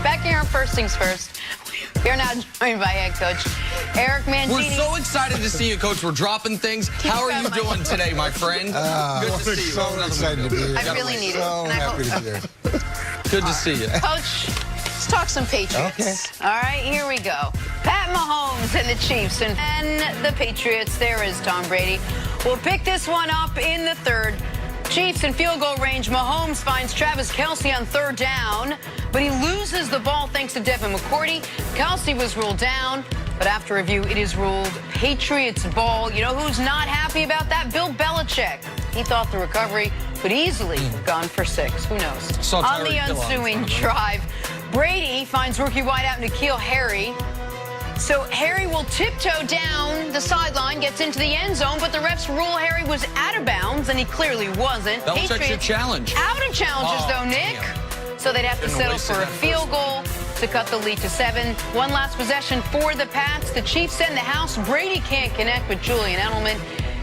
Back here on First Things First, we are now joined by head coach Eric Mangini. We're so excited to see you, Coach. We're dropping things. How are you doing today, my friend? Good to see you. So excited to be here. I really need it. So happy to be here. Good to see you. Coach, let's talk some Patriots. Okay. All right, here we go. Pat Mahomes and the Chiefs and the Patriots. There is Tom Brady. We'll pick this one up in the third. Chiefs in field goal range. Mahomes finds Travis Kelce on third down, but he loses the ball thanks to Devin McCourty. Kelce was ruled down, but after review, it is ruled Patriots ball. You know who's not happy about that? Bill Belichick. He thought the recovery could easily have gone for 6. Who knows? On the ensuing drive, Brady finds rookie wideout N'Keal Harry. So Harry will tiptoe down the sideline, gets into the end zone, but the refs rule Harry was out of bounds, and he clearly wasn't. Belichick's your challenge. Out of challenges, though, Nick. Damn. So they'd have to settle for a field goal to cut the lead to 7. One last possession for the Pats. The Chiefs send the house. Brady can't connect with Julian Edelman.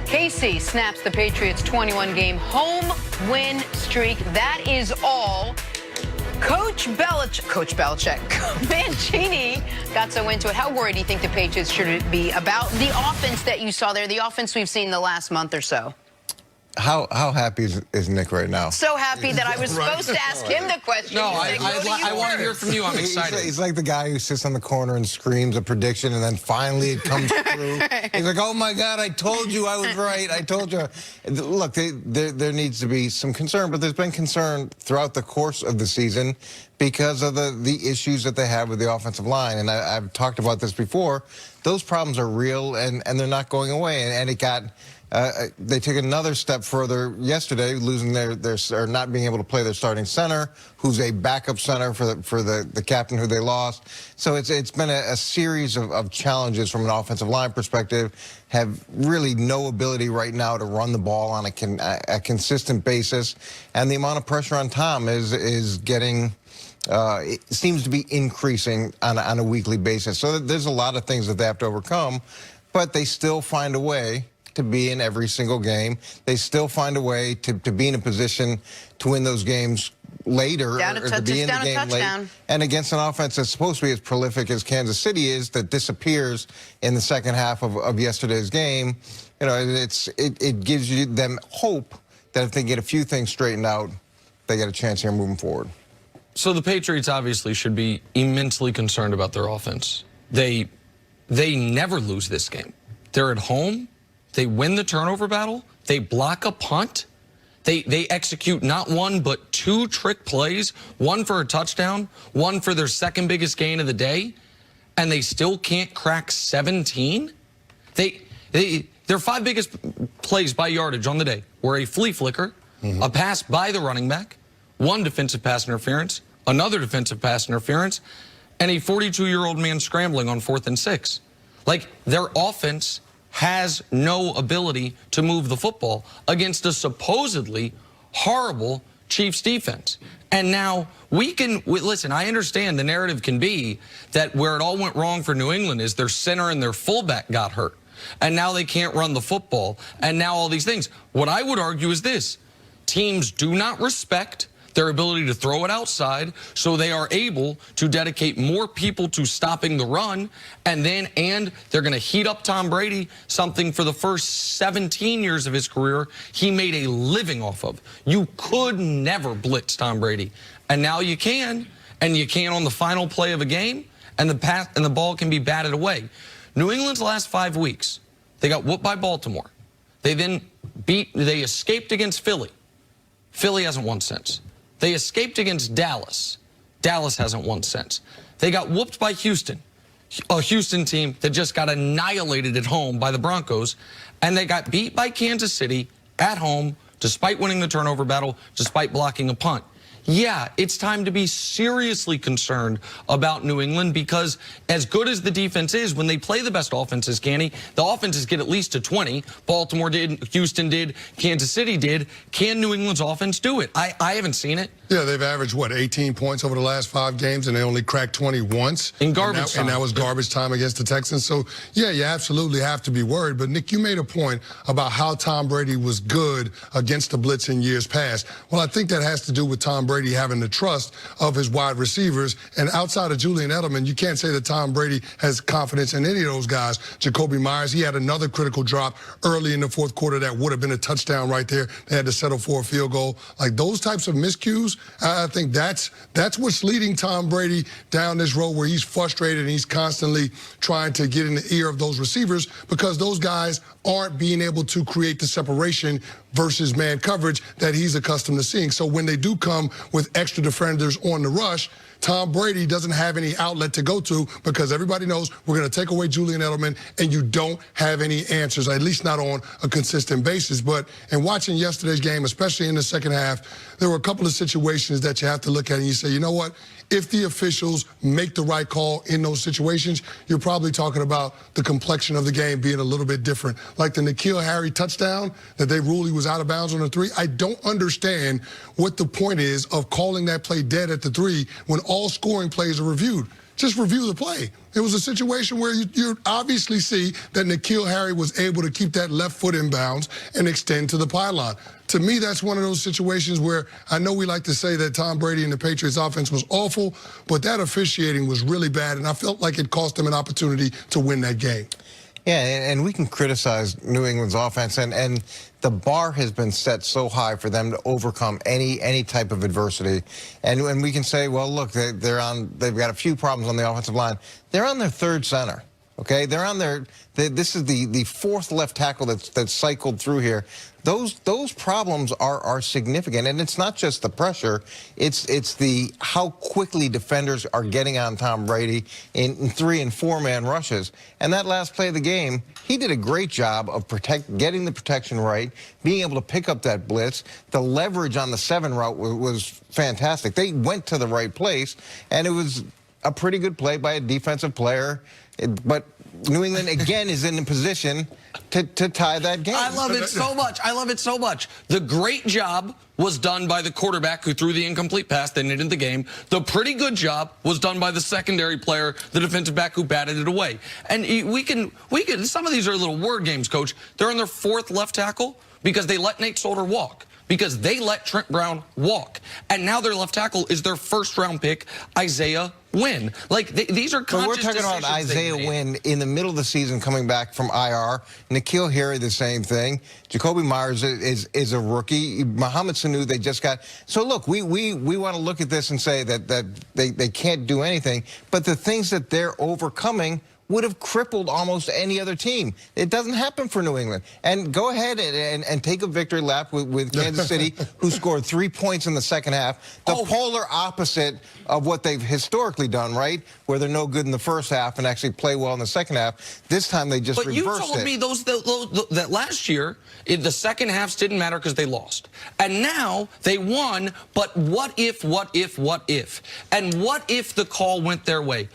KC snaps the Patriots' 21-game home win streak. That is all. Coach Belichick, Mangini got so into it. How worried do you think the Patriots should be about the offense that you saw there, the offense we've seen the last month or so? How happy is Nick right now? So happy that I was supposed to ask him the question. No, I want to hear from you. I'm excited. He's like the guy who sits on the corner and screams a prediction, and then finally it comes through. He's like, oh, my God, I told you I was right. I told you. Look, there needs to be some concern, but there's been concern throughout the course of the season because of the issues that they have with the offensive line. And I've talked about this before. Those problems are real, and they're not going away. And it got... they took another step further yesterday, losing or not being able to play their starting center, who's a backup center for the captain who they lost. So it's been a series of challenges from an offensive line perspective. Have really no ability right now to run the ball on a consistent basis, and the amount of pressure on Tom is getting. It seems to be increasing on a weekly basis. So there's a lot of things that they have to overcome, but they still find a way to be in every single game. They still find a way to be in a position to win those games later, or to be in the game late. And against an offense that's supposed to be as prolific as Kansas City is, that disappears in the second half of yesterday's game, you know, it gives them hope that if they get a few things straightened out, they get a chance here moving forward. So the Patriots obviously should be immensely concerned about their offense. They never lose this game. They're at home. They win the turnover battle. They block a punt. They execute not one but 2 trick plays, one for a touchdown, one for their second biggest gain of the day, and they still can't crack 17. Their 5 biggest plays by yardage on the day were a flea flicker, a pass by the running back, 1 defensive pass interference, another defensive pass interference, and a 42-year-old man scrambling on 4th and 6. Like, their offense has no ability to move the football against a supposedly horrible Chiefs defense. And now listen, I understand the narrative can be that where it all went wrong for New England is their center and their fullback got hurt. And now they can't run the football. And now all these things. What I would argue is this. Teams do not respect their ability to throw it outside, so they are able to dedicate more people to stopping the run, and they're going to heat up Tom Brady, something for the first 17 years of his career he made a living off of. You could never blitz Tom Brady, and now you can, and you can on the final play of a game, and the ball can be batted away. New England's last 5 weeks, they got whooped by Baltimore. They they escaped against Philly. Philly hasn't won since. They escaped against Dallas. Dallas hasn't won since. They got whooped by Houston, a Houston team that just got annihilated at home by the Broncos. And they got beat by Kansas City at home, despite winning the turnover battle, despite blocking a punt. Yeah, it's time to be seriously concerned about New England, because as good as the defense is, when they play the best offenses, Canny, the offenses get at least to 20. Baltimore did, Houston did, Kansas City did. Can New England's offense do it? I haven't seen it. Yeah, they've averaged, what, 18 points over the last 5 games, and they only cracked 20 once. In garbage time. And that was garbage time against the Texans. So, yeah, you absolutely have to be worried. But, Nick, you made a point about how Tom Brady was good against the blitz in years past. Well, I think that has to do with Tom Brady Brady having the trust of his wide receivers. And outside of Julian Edelman, you can't say that Tom Brady has confidence in any of those guys. Jacoby Myers, he had another critical drop early in the fourth quarter that would have been a touchdown right there. They had to settle for a field goal. Like those types of miscues, I think that's what's leading Tom Brady down this road where he's frustrated and he's constantly trying to get in the ear of those receivers because those guys aren't being able to create the separation versus man coverage that he's accustomed to seeing. So when they do come with extra defenders on the rush, Tom Brady doesn't have any outlet to go to because everybody knows we're going to take away Julian Edelman and you don't have any answers, at least not on a consistent basis. But in watching yesterday's game, especially in the second half, there were a couple of situations that you have to look at and you say, you know what? If the officials make the right call in those situations, you're probably talking about the complexion of the game being a little bit different. Like the N'Keal Harry touchdown that they ruled he was out of bounds on the 3. I don't understand what the point is of calling that play dead at the 3 when all scoring plays are reviewed. Just review the play. It was a situation where you obviously see that N'Keal Harry was able to keep that left foot in bounds and extend to the pylon. To me, that's one of those situations where I know we like to say that Tom Brady and the Patriots offense was awful, but that officiating was really bad, and I felt like it cost them an opportunity to win that game. Yeah, and we can criticize New England's offense, and the bar has been set so high for them to overcome any type of adversity. And we can say, well, look, they've got a few problems on the offensive line. They're on their third center. Okay, they're on this is the fourth left tackle that's cycled through here. Those problems are significant, and it's not just the pressure. It's the how quickly defenders are getting on Tom Brady in 3- and 4-man rushes. And that last play of the game, he did a great job of getting the protection right, being able to pick up that blitz. The leverage on the 7 route was fantastic. They went to the right place, and it was a pretty good play by a defensive player. But New England, again, is in a position to tie that game. I love it so much. I love it so much. The great job was done by the quarterback who threw the incomplete pass that ended the game. The pretty good job was done by the secondary player, the defensive back who batted it away. And we can, some of these are little word games, Coach. They're on their 4th left tackle because they let Nate Solder walk. Because they let Trent Brown walk. And now their left tackle is their 1st-round pick, Isaiah Wynn. Like, these are conscious decisions. We're talking about Isaiah Wynn in the middle of the season coming back from IR. N'Keal Harry, the same thing. Jacoby Myers is a rookie. Mohamed Sanu, they just got. So, look, we want to look at this and say that they can't do anything. But the things that they're overcoming would have crippled almost any other team. It doesn't happen for New England. And go ahead and take a victory lap with Kansas City, who scored 3 points in the second half. The polar opposite of what they've historically done, right? Where they're no good in the first half and actually play well in the second half. This time they just reversed it. But you told me that last year, the second halves didn't matter because they lost. And now they won, but what if? And what if the call went their way?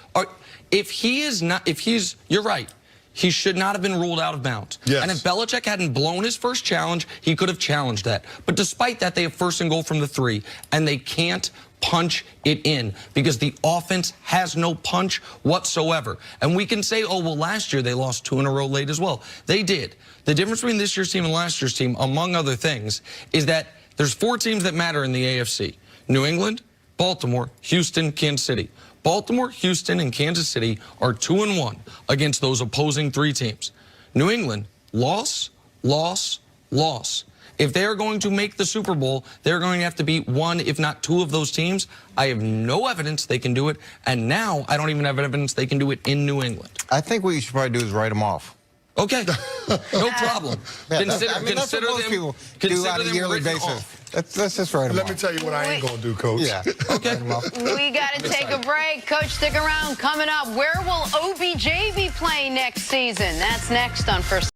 You're right. He should not have been ruled out of bounds. Yes. And if Belichick hadn't blown his first challenge, he could have challenged that. But despite that, they have 1st and goal from the 3, and they can't punch it in because the offense has no punch whatsoever. And we can say, oh, well, last year they lost 2 in a row late as well. They did. The difference between this year's team and last year's team, among other things, is that there's 4 teams that matter in the AFC. New England, Baltimore, Houston, Kansas City. Baltimore, Houston, and Kansas City are 2-1 against those opposing 3 teams. New England, loss, loss, loss. If they are going to make the Super Bowl, they're going to have to beat 1, if not 2 of those teams. I have no evidence they can do it, and now I don't even have evidence they can do it in New England. I think what you should probably do is write them off. Okay, no problem. Yeah, consider most people do on a yearly basis. Let's just write them off. Let me tell you what I ain't going to do, Coach. Yeah. Okay. We got to take a break. Coach, stick around. Coming up, where will OBJ be playing next season? That's next on First.